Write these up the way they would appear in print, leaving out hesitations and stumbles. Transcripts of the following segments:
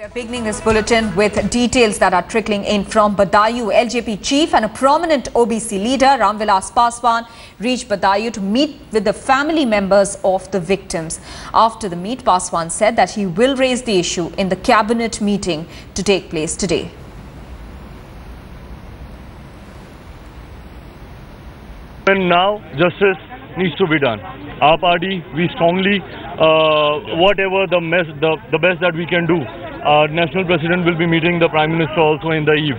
We are beginning this bulletin with details that are trickling in from Badayu. LJP chief and a prominent OBC leader, Ramvilas Paswan, reached Badayu to meet with the family members of the victims. After the meet, Paswan said that he will raise the issue in the cabinet meeting to take place today. And now justice needs to be done. Our party, we strongly, whatever the best that we can do. National President will be meeting the Prime Minister also in the eve.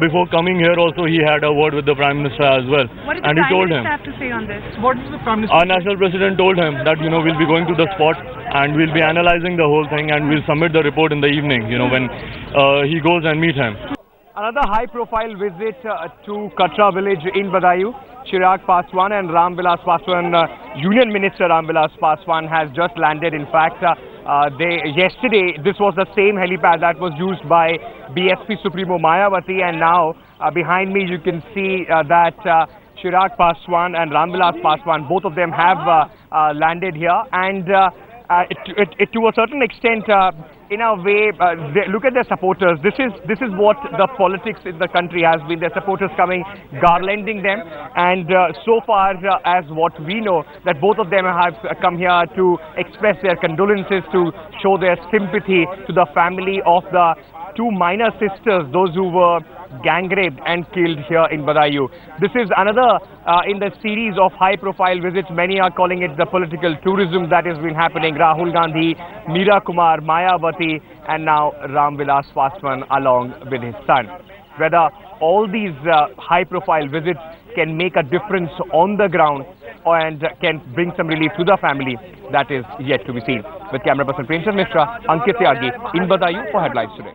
Before coming here also he had a word with the Prime Minister as well. What did the Prime Minister have to say on this? What did the Prime Minister Our National President told him that, we'll be going to the spot and we'll be analysing the whole thing and we'll submit the report in the evening, when he goes and meet him. Another high-profile visit to Katra village in Badayu. Chirag Paswan and Ramvilas Paswan, Union Minister Ramvilas Paswan has just landed. In fact, yesterday this was the same helipad that was used by BSP Supremo Mayawati, and now behind me you can see that Chirag Paswan and Ramvilas Paswan, both of them have landed here, and to a certain extent, in a way, look at their supporters. This is what the politics in the country has been. Their supporters coming, garlanding them, and so far as what we know, that both of them have come here to express their condolences, to show their sympathy to the family of the two minor sisters, those who were gang raped and killed here in Badayu. This is another in the series of high-profile visits. Many are calling it the political tourism that has been happening. Rahul Gandhi, Meera Kumar, Mayawati, and now Ramvilas Paswan along with his son. Whether all these high-profile visits can make a difference on the ground and can bring some relief to the family, that is yet to be seen. With camera person Premchand Mishra, Ankit Tyagi in Badayu for Headlines Today.